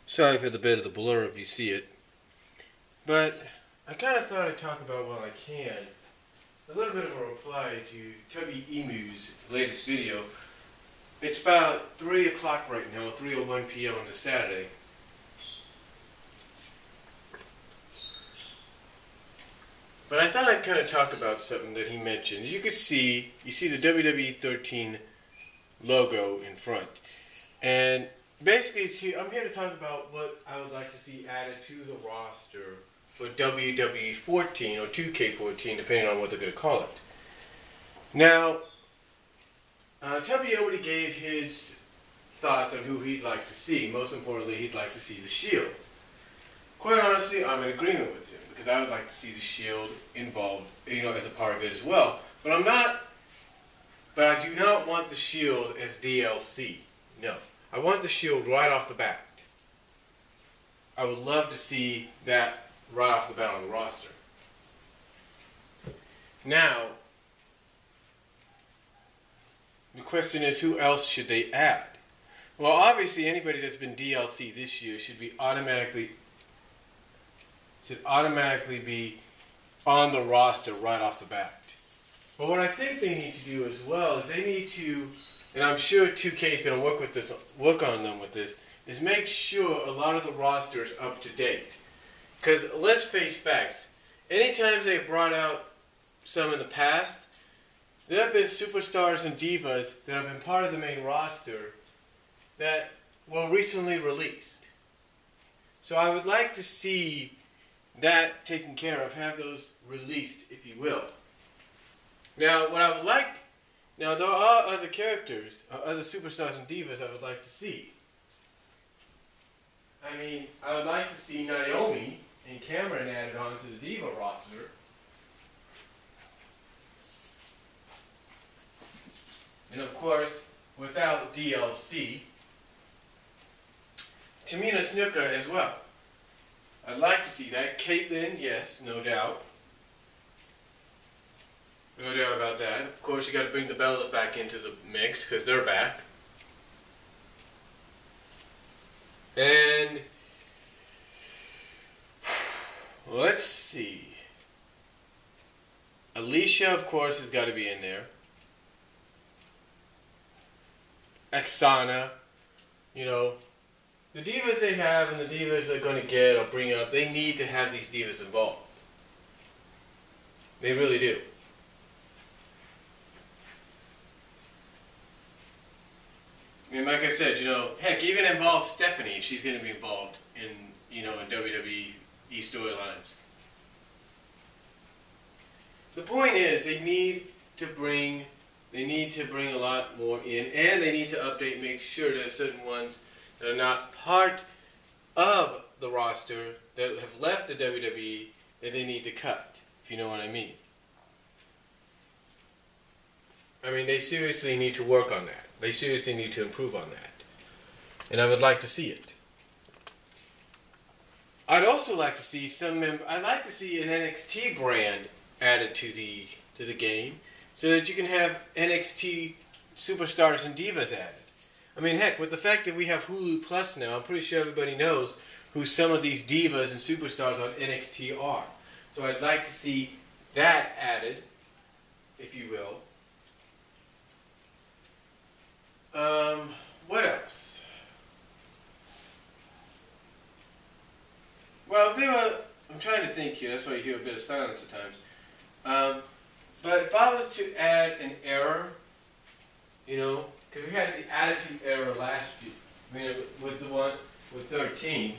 Sorry for the bit of the blur if you see it. But I kind of thought I'd talk about, while I can, a little bit of a reply to TubbyEmu's latest video. It's about 3 o'clock right now, 3:01 p.m. on this Saturday. But I thought I'd kind of talk about something that he mentioned. As you can see, you see the WWE'14 logo in front. And basically, I'm here to talk about what I would like to see added to the roster for WWE'14 or 2K14, depending on what they're going to call it. Now, Tubby already gave his thoughts on who he'd like to see. Most importantly, he'd like to see the Shield. Quite honestly, I'm in agreement with him, because I would like to see the Shield involved, as a part of it as well. But I do not want the Shield as DLC. No. I want the Shield right off the bat. I would love to see that right off the bat on the roster. Now, the question is, who else should they add? Well, obviously, anybody that's been DLC this year should automatically be on the roster right off the bat. But what I think they need to do as well is they need to, and I'm sure 2K is going to work on them with this, is make sure a lot of the roster is up to date. Because let's face facts, anytime they brought out some in the past, there have been superstars and divas that have been part of the main roster that were recently released. So I would like to see that taken care of, have those released, if you will. Now, there are other characters, other superstars and divas I would like to see. I mean, I would like to see Naomi and Cameron added onto the Diva roster. And of course, without DLC, Tamina Snuka as well. I'd like to see that. Caitlyn, yes, no doubt. No doubt about that. Of course, you got to bring the Bellas back into the mix, because they're back. And let's see. Alicia, of course, has got to be in there. Oksana, the divas they have and the divas they're going to get or bring up, they need to have these divas involved. They really do. And like I said, heck, even involve Stephanie if she's going to be involved in, in WWE storylines. The point is, they need to bring a lot more in, and they need to update, make sure there's certain ones that are not part of the roster that have left the WWE that they need to cut, if you know what I mean. I mean, they seriously need to work on that. They seriously need to improve on that. And I would like to see it. I'd also like to see I'd like to see an NXT brand added to the game, so that you can have NXT superstars and divas added. I mean, heck, with the fact that we have Hulu Plus now, I'm pretty sure everybody knows who some of these divas and superstars on NXT are. So I'd like to see that added, if you will. What else? Well, I'm trying to think here, that's why you hear a bit of silence at times. But if I was to add an error, because we had the attitude error last year, with the one with 13.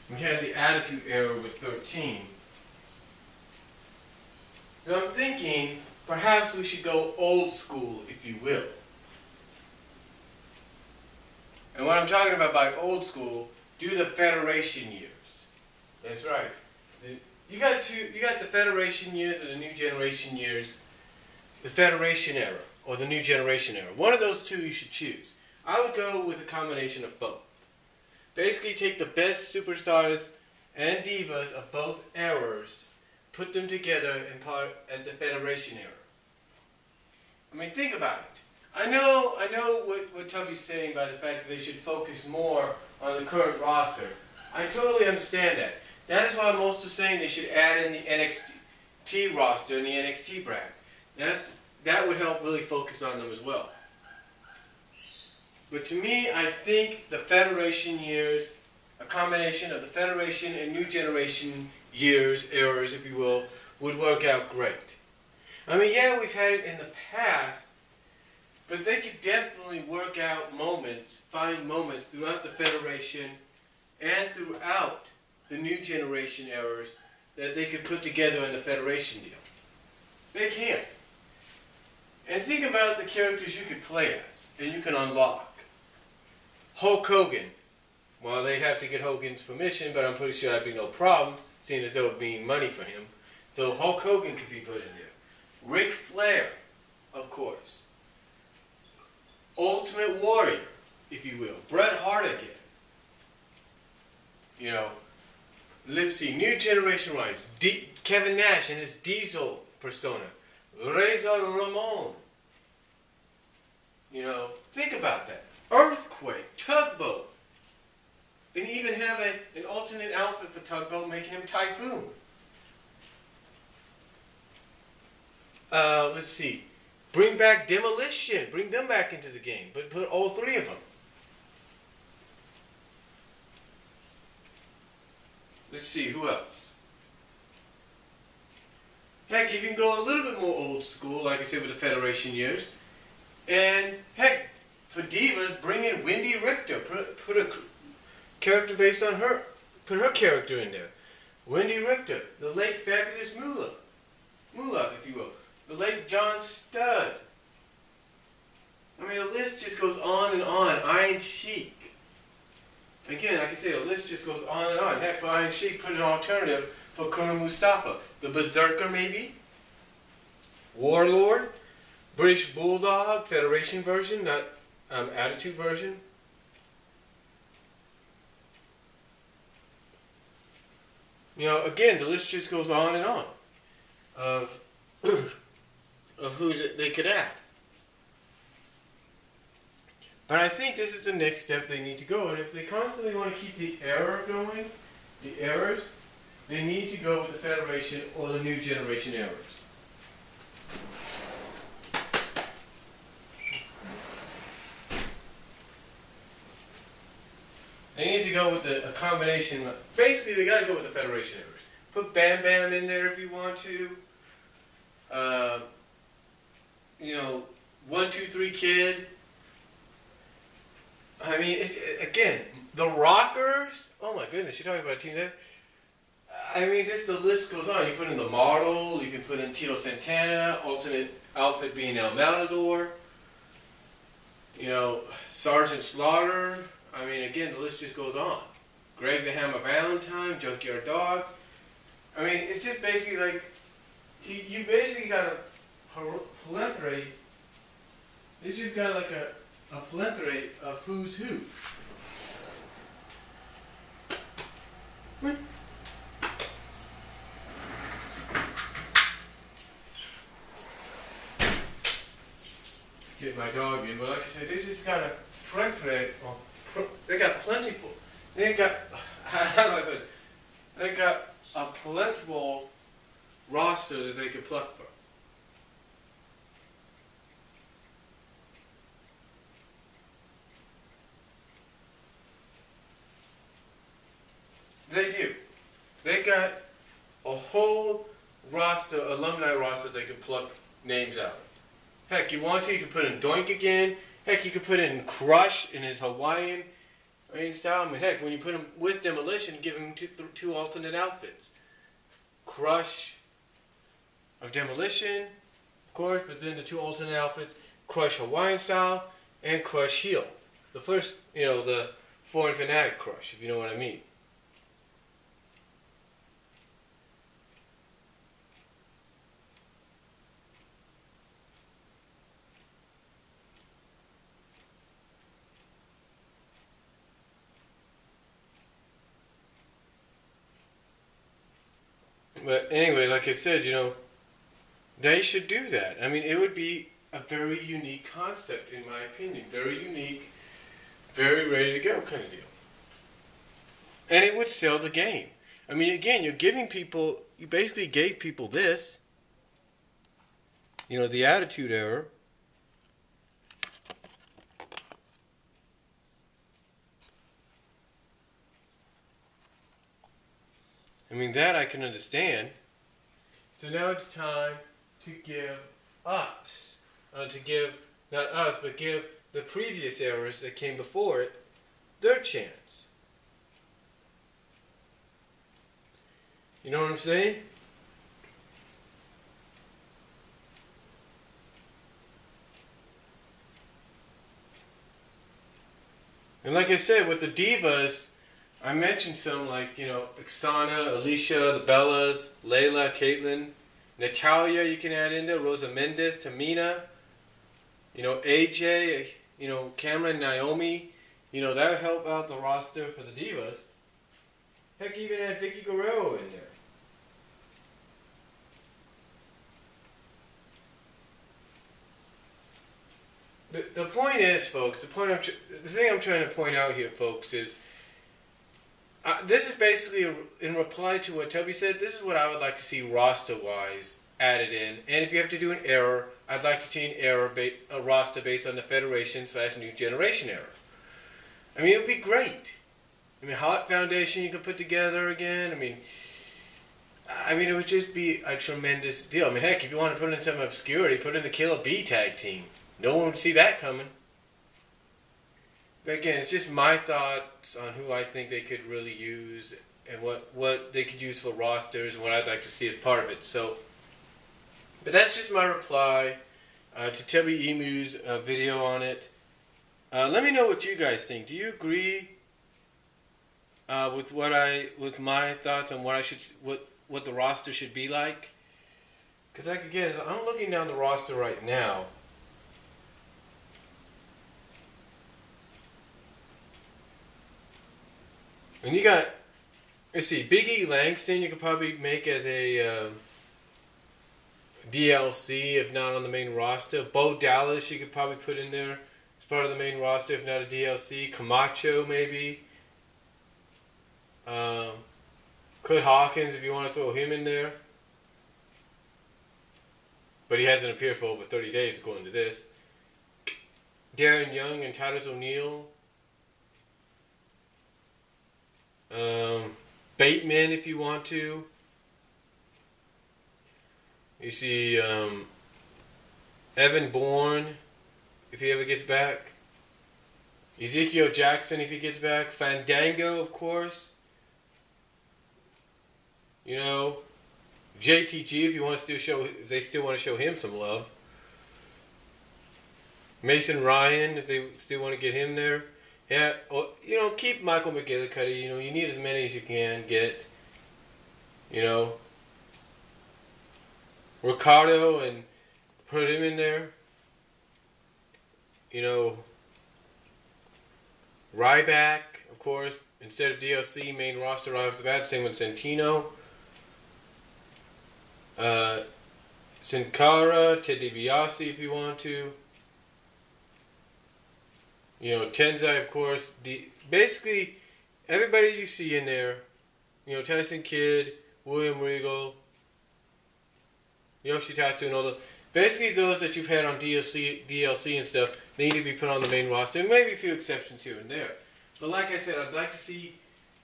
We had the attitude error with 13. So I'm thinking, perhaps we should go old school, if you will. And what I'm talking about by old school, do the Federation years. That's right. You got the Federation years or the New Generation years, the Federation era or the New Generation era. One of those two you should choose. I would go with a combination of both. Basically take the best superstars and divas of both eras, put them together in part as the Federation era. I mean, think about it. I know what Tubby's saying by the fact that they should focus more on the current roster. I totally understand that. That is why I'm also saying they should add in the NXT roster and the NXT brand. That would help really focus on them as well. But to me, I think the Federation years, a combination of the Federation and New Generation years, eras, if you will, would work out great. I mean, yeah, we've had it in the past, but they could definitely work out moments, find moments throughout the Federation and throughout the New Generation eras that they could put together in the Federation deal. They can. And think about the characters you could play as and you can unlock. Hulk Hogan. Well, they'd have to get Hogan's permission, but I'm pretty sure that'd be no problem, seeing as though it would be money for him. So Hulk Hogan could be put in there. Ric Flair, of course. Ultimate Warrior, if you will. Bret Hart again. You know, let's see, New Generation wise, Kevin Nash and his Diesel persona. Razor Ramon. You know, think about that. Earthquake, Tugboat. And even have an alternate outfit for Tugboat, making him Typhoon. Let's see. Bring back Demolition. Bring them back into the game. But put all three of them. Let's see, who else? Heck, you can go a little bit more old school, like I said, with the Federation years. And, heck, for Divas, bring in Wendy Richter. Put a character based on her. Put her character in there. Wendy Richter, the late Fabulous Moolah, if you will. The late John Studd. I mean, the list just goes on and on. Iron Sheik. Again, like I say, the list just goes on and on. Heck, for Iron Sheik, put an alternative for Kuna Mustafa. The Berserker, maybe? Warlord? British Bulldog, Federation version, not Attitude version. You know, again, the list just goes on and on of who they could add. But I think this is the next step they need to go. And if they constantly want to keep the era going, the eras, they need to go with the Federation or the New Generation eras. They need to go with a combination. Basically, they got to go with the Federation eras. Put Bam Bam in there if you want to. You know, 1, 2, 3 Kid. I mean, again, the Rockers. Oh my goodness, you're talking about a team there. I mean, just the list goes on. You put in the Model. You can put in Tito Santana. Alternate outfit being El Matador. You know, Sergeant Slaughter. I mean, again, the list just goes on. Greg the Hammer Valentine, Junkyard Dog. I mean, it's just basically like, you basically got a plenary. It's just got like a plenary of who's who. What? Get my dog in, but like I said, this just got a plenary. They got plentiful. They got, how do I put it? They got a plentiful roster that they could pluck from. They do. They got a whole roster, alumni roster they could pluck names out of. Heck, you want to, you can put in Doink again. Heck, you could put in Crush in his Hawaiian style. I mean, heck, when you put him with Demolition, give him two alternate outfits. Crush of Demolition, of course, but then the two alternate outfits, Crush Hawaiian style and Crush heel. The first, you know, the Foreign Fanatic Crush, if you know what I mean. But anyway, like I said, they should do that. I mean, it would be a very unique concept, in my opinion. Very unique, very ready to go kind of deal. And it would sell the game. I mean, again, you basically gave people this, the Attitude Era. I mean, that I can understand. So now it's time to give us, not us, but give the previous eras that came before it their chance. You know what I'm saying? And like I said, with the divas, I mentioned some like, Ixana, Alicia, the Bellas, Layla, Caitlyn, Natalia you can add in there, Rosa Mendes, Tamina, AJ, Cameron, Naomi, that would help out the roster for the divas. Heck, even add Vicky Guerrero in there. The point is, folks, the thing I'm trying to point out here, folks, is this is basically in reply to what Tubby said. This is what I would like to see roster-wise added in. And if you have to do an error, I'd like to see a roster based on the Federation/New Generation era. I mean, it would be great. I mean, Hot Foundation you could put together again. I mean, it would just be a tremendous deal. I mean, heck, if you want to put in some obscurity, put in the Killer Bee tag team. No one would see that coming. But again, it's just my thoughts on who I think they could really use and what they could use for rosters and what I'd like to see as part of it. So, but that's just my reply to TubbyEmu's video on it. Let me know what you guys think. Do you agree with my thoughts on what the roster should be like? Because like again, I'm looking down the roster right now. And you got, let's see, Big E Langston you could probably make as a DLC, if not on the main roster. Bo Dallas you could probably put in there as part of the main roster, if not a DLC. Camacho maybe. Kurt Hawkins if you want to throw him in there. But he hasn't appeared for over 30 days according to this. Darren Young and Titus O'Neil. Bateman if you want to. You see Evan Bourne if he ever gets back. Ezekiel Jackson if he gets back. Fandango of course. JTG if they still want to show him some love. Mason Ryan if they still want to get him there. Yeah, keep Michael McGillicuddy. You need as many as you can get. Ricardo and put him in there. Ryback, of course, instead of DLC, main roster right off the bat. Same with Santino. Sin Cara, Ted DiBiase if you want to. Tenzai, of course. Basically, everybody you see in there, Tyson Kidd, William Regal, Yoshitatsu, and all the... Basically, those that you've had on DLC and stuff, they need to be put on the main roster. And maybe a few exceptions here and there. But like I said, I'd like to see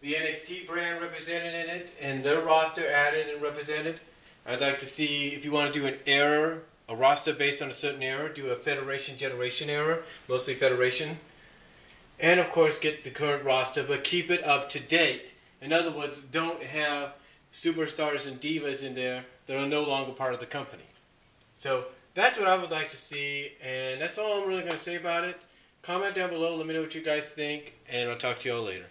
the NXT brand represented in it, and their roster added and represented. I'd like to see, if you want to do an era, a roster based on a certain era, do a Federation Generation era, mostly Federation. And of course get the current roster, but keep it up to date. In other words, don't have superstars and divas in there that are no longer part of the company. So that's what I would like to see, and that's all I'm really going to say about it. Comment down below, let me know what you guys think, and I'll talk to you all later.